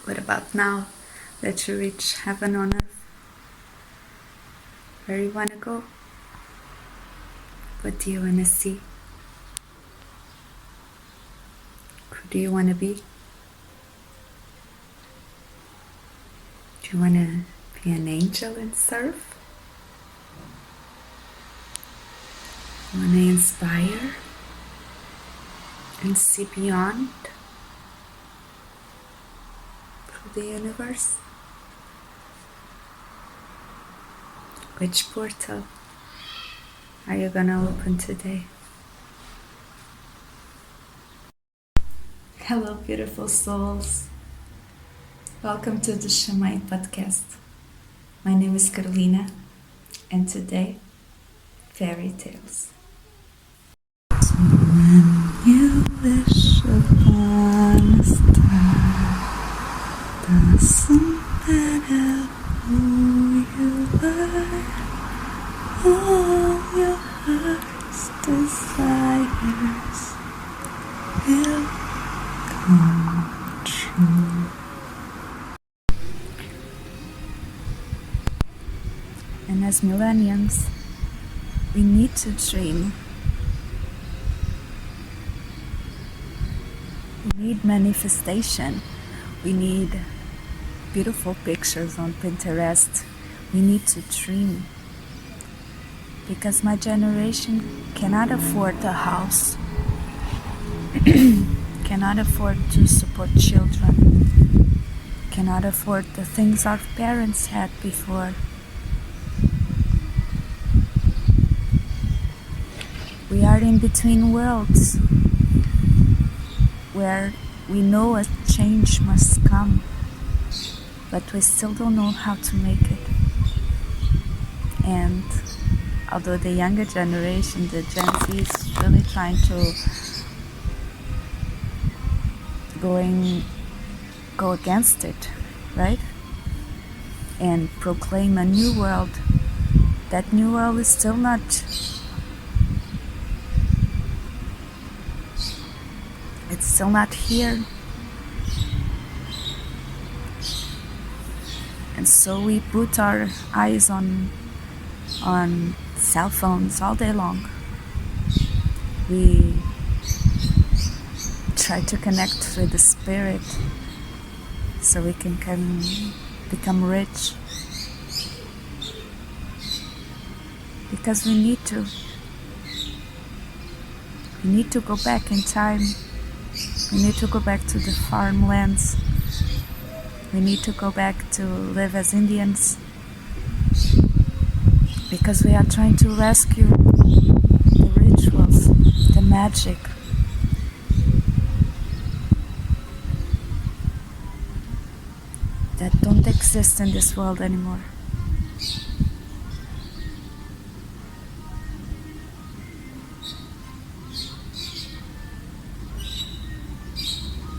What about now that you reach heaven on earth? Where you want to go? What do you want to see? Who do you want to be? Do you want to be an angel and serve? You want to inspire and see beyond through the universe? Which portal are you going to open today? Hello, beautiful souls. Welcome to the Shamayim Podcast. My name is Carolina, and today, fairy tales. When you wish upon a star, doesn't matter who you are, all your heart's desires will come true. And as millennials, we need to dream. We need manifestation. We need beautiful pictures on Pinterest. We need to dream. Because my generation cannot afford a house, cannot afford to support children, cannot afford the things our parents had before. We are in between worlds, where we know a change must come, but we still don't know how to make it. And although the younger generation, the Gen Z, is really trying to go against it, right? And proclaim a new world. That new world is still not here. And so we put our eyes on cell phones all day long. We try to connect with the spirit so we can become rich. Because we need to. We need to go back in time. We need to go back to the farmlands. We need to go back to live as Indians. Because we are trying to rescue the rituals, the magic. That don't exist in this world anymore.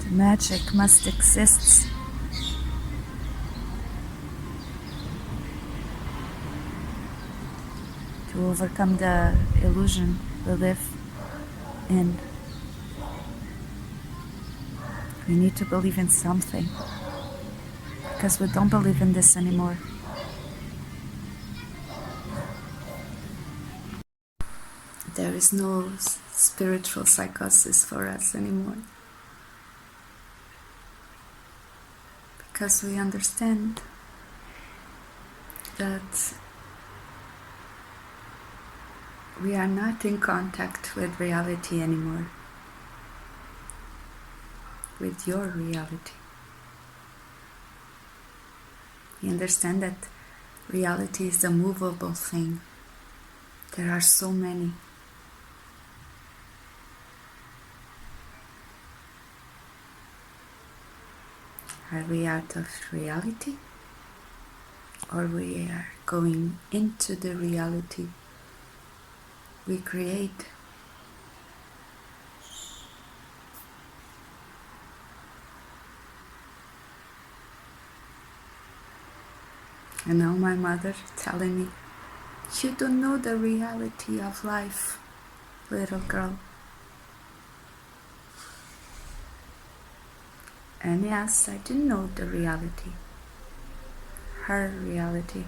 The magic must exist. To overcome the illusion we live in. We need to believe in something, because we don't believe in this anymore. There is no spiritual psychosis for us anymore, because we understand that we are not in contact with reality anymore, with your reality. We understand that reality is a movable thing. There are so many. Are we out of reality? Or we are going into the reality we create? And now my mother telling me, you don't know the reality of life, little girl. And yes, I didn't know the reality, her reality.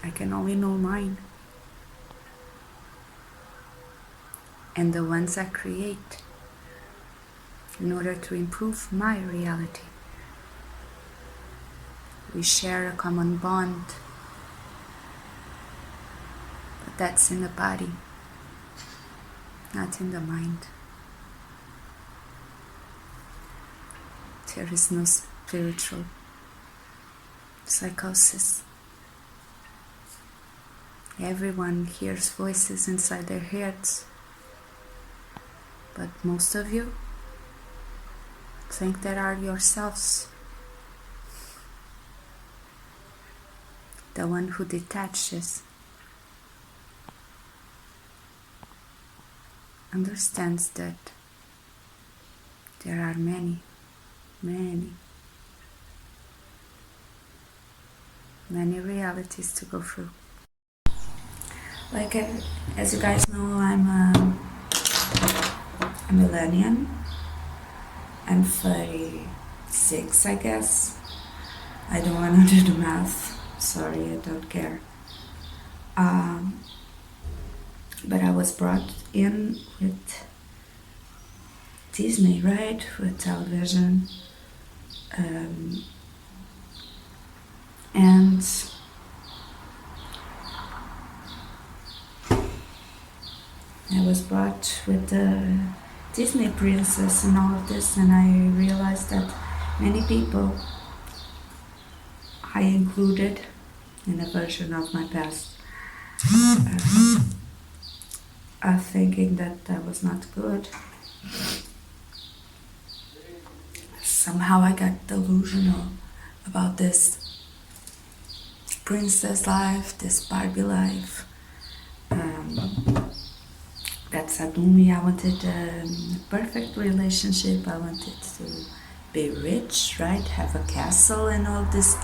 I can only know mine. And the ones I create in order to improve my reality. We share a common bond, but that's in the body, not in the mind. There is no spiritual psychosis. Everyone hears voices inside their heads, but most of you think that are yourselves. The one who detaches understands that there are many realities to go through. Like, as you guys know, I'm a millennial. I'm 36, I guess. I don't want to do the math. Sorry, I don't care. But I was brought in with Disney, right? With television. And I was brought with the Disney princess and all of this, and I realized that many people I included in a version of my past are thinking that that was not good. Somehow I got delusional about this princess life, this Barbie life. That suddenly I wanted a perfect relationship. I wanted to be rich, right? Have a castle and all these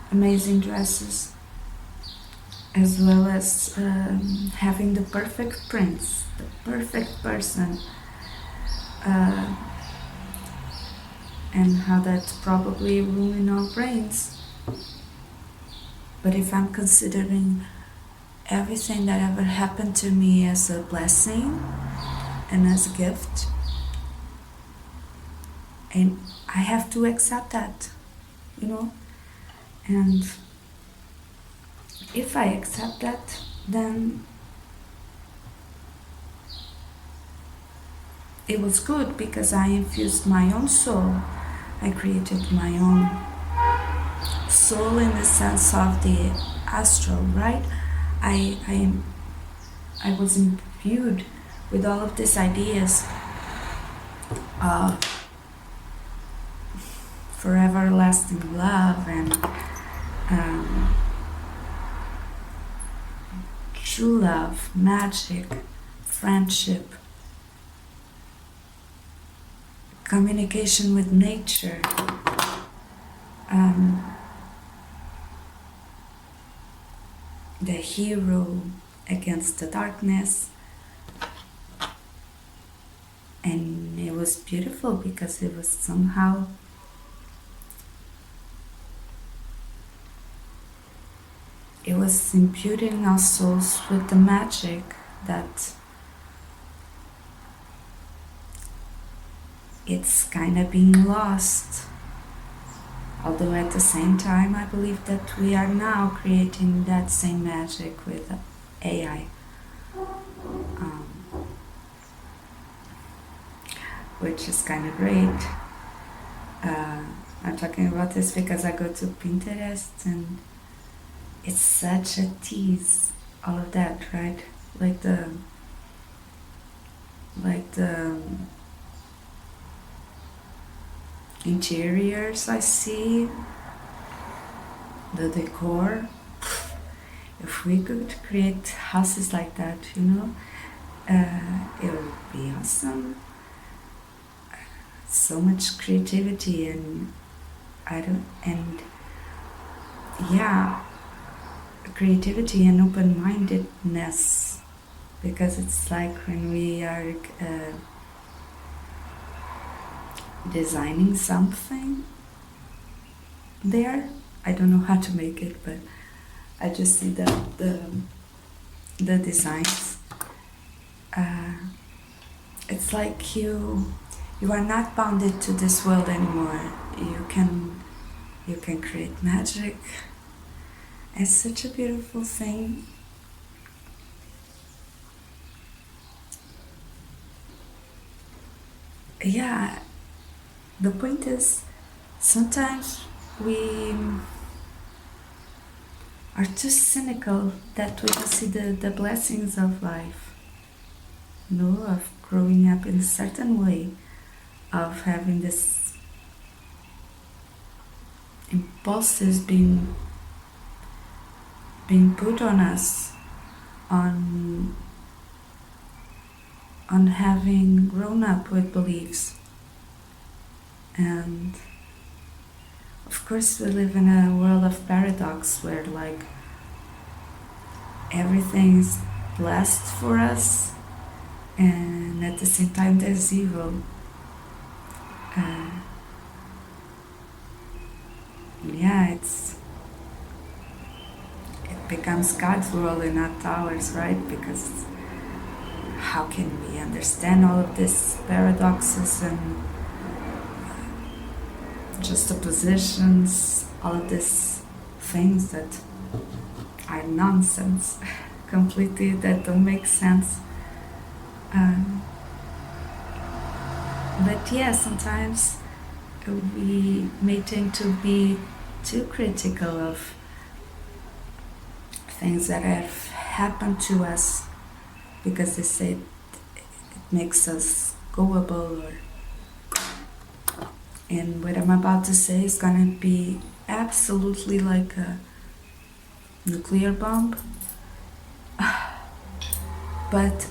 amazing dresses, as well as having the perfect prince, the perfect person, and how that's probably ruining our brains. But if I'm considering everything that ever happened to me as a blessing and as a gift, and I have to accept that, and if I accept that, then it was good, because I infused my own soul. I created my own soul in the sense of the astral, right? I was imbued with all of these ideas of for everlasting love and true love, magic, friendship, communication with nature, the hero against the darkness. And it was beautiful because it was somehow it was imputing our souls with the magic that it's kind of being lost. Although at the same time, I believe that we are now creating that same magic with AI. Which is kind of great. I'm talking about this because I go to Pinterest and it's such a tease, all of that, right? Like the interiors I see, the decor. If we could create houses like that, it would be awesome. So much creativity and creativity and open-mindedness, because it's like when we are designing something there. I don't know how to make it, but I just see the designs. It's like you are not bounded to this world anymore. You can create magic. It's such a beautiful thing. Yeah, the point is, sometimes we are too cynical that we don't see the blessings of life, of growing up in a certain way, of having this impulses being put on us, on having grown up with beliefs. And of course we live in a world of paradox where like everything is blessed for us and at the same time there's evil. It becomes God's world and not ours, right? Because how can we understand all of these paradoxes and juxtapositions, all of these things that are nonsense, completely, that don't make sense. But yeah, sometimes we may tend to be too critical of things that have happened to us because they say it makes us gullible. And what I'm about to say is gonna be absolutely like a nuclear bomb. But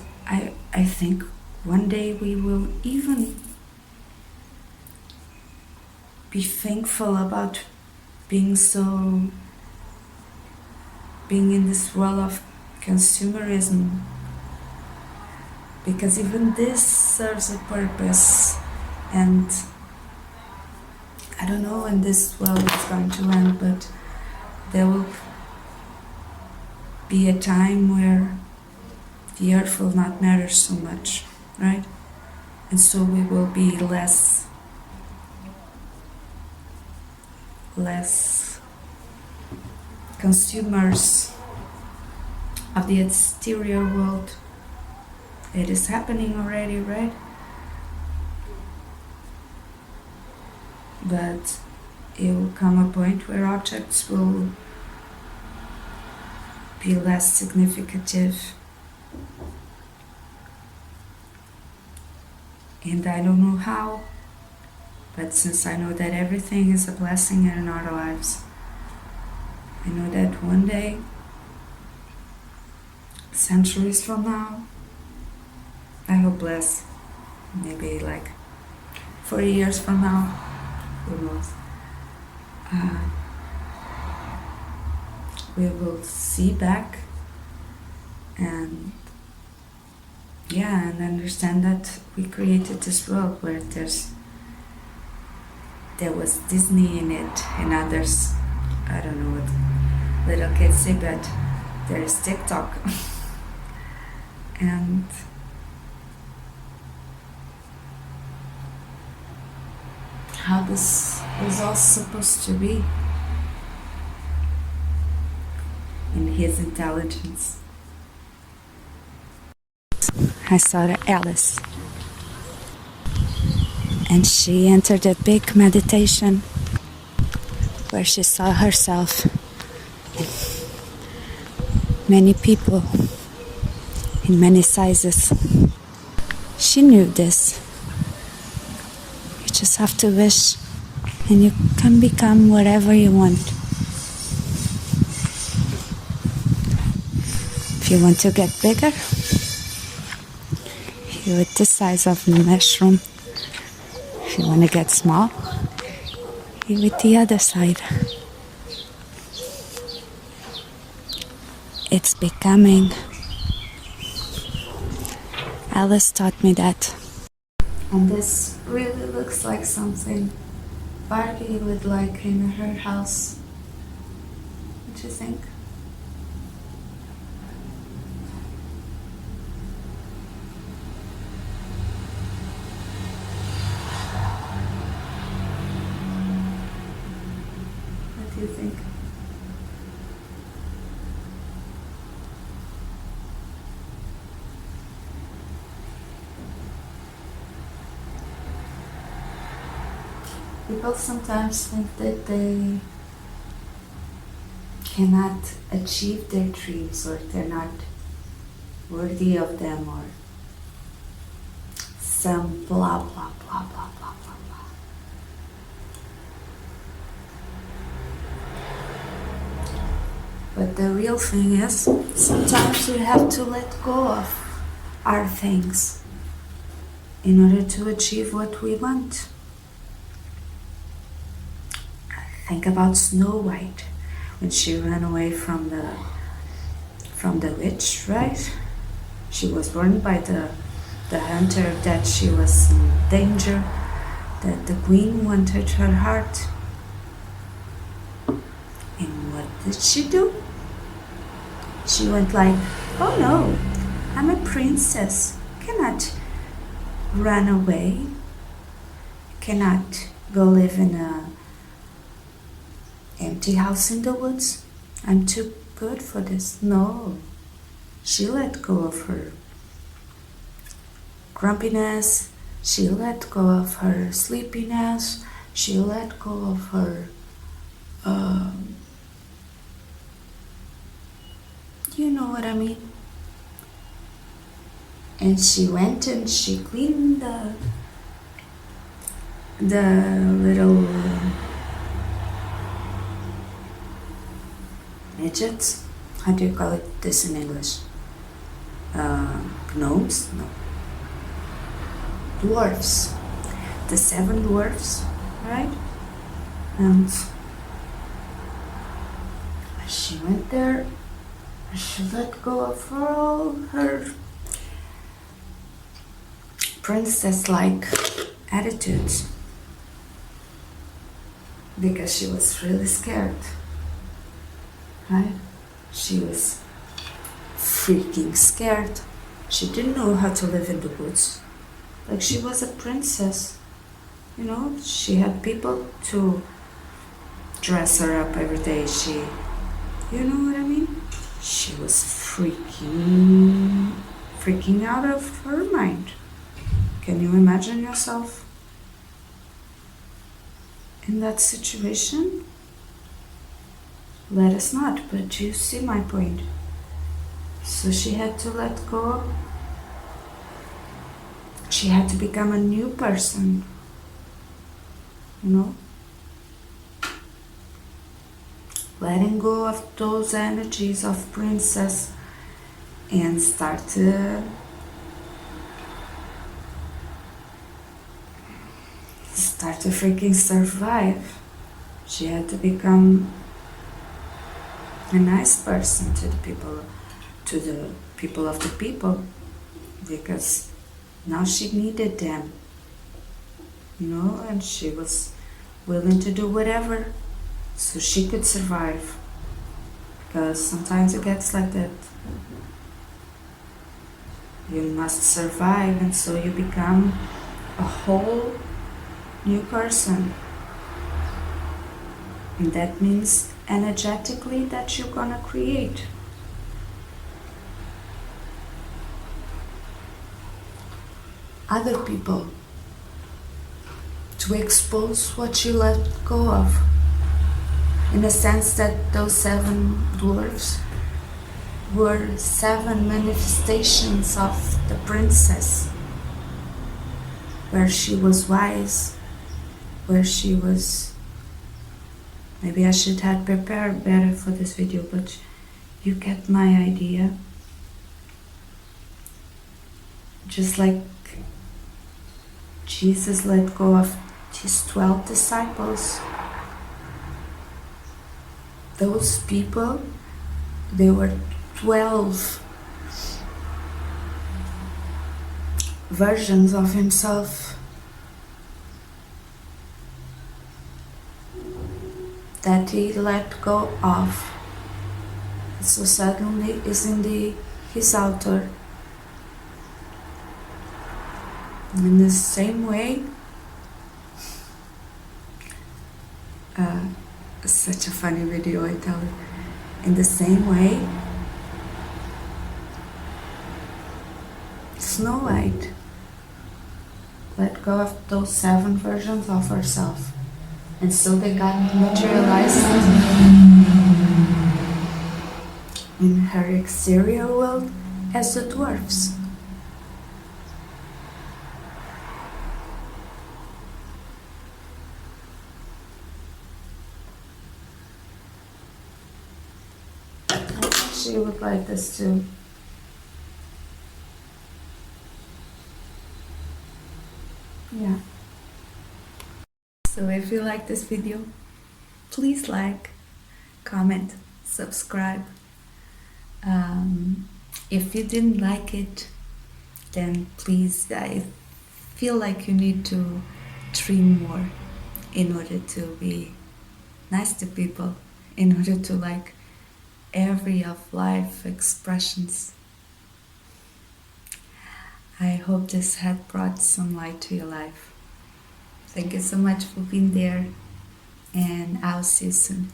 I think one day we will even be thankful about being in this world of consumerism, because even this serves a purpose. And I don't know when this world is going to end, but there will be a time where the earth will not matter so much, right? And so we will be less consumers of the exterior world. It is happening already, right? But it will come a point where objects will be less significant. And I don't know how, but since I know that everything is a blessing in our lives, I know that one day, centuries from now, I hope less, maybe like 40 years from now, who knows, we will see back and understand that we created this world where there was Disney in it and others, I don't know what little kids say, but there is TikTok. And how this was all supposed to be in his intelligence. I saw Alice, and she entered a big meditation where she saw herself in many people in many sizes. She knew this. You just have to wish and you can become whatever you want. If you want to get bigger, you're at the size of a mushroom. If you want to get small, you're with the other side. It's becoming. Alice taught me that. And this really looks like something Barbie would like in her house. What do you think? What do you think? People sometimes think that they cannot achieve their dreams, or they're not worthy of them, or some blah blah blah blah blah blah blah. But the real thing is, sometimes we have to let go of our things in order to achieve what we want. Think about Snow White when she ran away from the witch, right? She was warned by the hunter that she was in danger, that the queen wanted her heart. And what did she do? She went like, oh no, I'm a princess. I cannot run away. I cannot go live in a empty house in the woods. I'm too good for this. No. She let go of her grumpiness. She let go of her sleepiness. She let go of her you know what I mean? And she went and she cleaned the little midgets. How do you call it this in English? Gnomes? No. Dwarfs. The 7 dwarfs, right? And she went there. She let go of all her princess-like attitudes because she was really scared, right? She was freaking scared. She didn't know how to live in the woods. Like, she was a princess, you know? She had people to dress her up every day. You know what I mean? She was freaking out of her mind. Can you imagine yourself in that situation? Let us not, but you see my point. So she had to let go. She had to become a new person, you know? Letting go of those energies of princess and start to freaking survive. She had to become a nice person to the people of the people, because now she needed them, you know, and she was willing to do whatever so she could survive, because sometimes it gets like that. You must survive, and so you become a whole new person. And that means energetically that you're gonna create. Other people, to expose what you let go of, in the sense that those 7 dwarfs were 7 manifestations of the princess, where she was wise, where she was, maybe I should have prepared better for this video, but you get my idea. Just like Jesus let go of his 12 disciples. Those people, they were 12 versions of himself. that he let go of. So suddenly is in his altar. In the same way, such a funny video, I tell you. In the same way, Snow White let go of those 7 versions of herself, and so they got materialized in her exterior world as the dwarfs. I think she would like this too. Yeah. So if you like this video, please like, comment, subscribe. If you didn't like it, then please, I feel like you need to dream more in order to be nice to people, in order to like every of life expressions. I hope this had brought some light to your life. Thank you so much for being there, and I'll see you soon.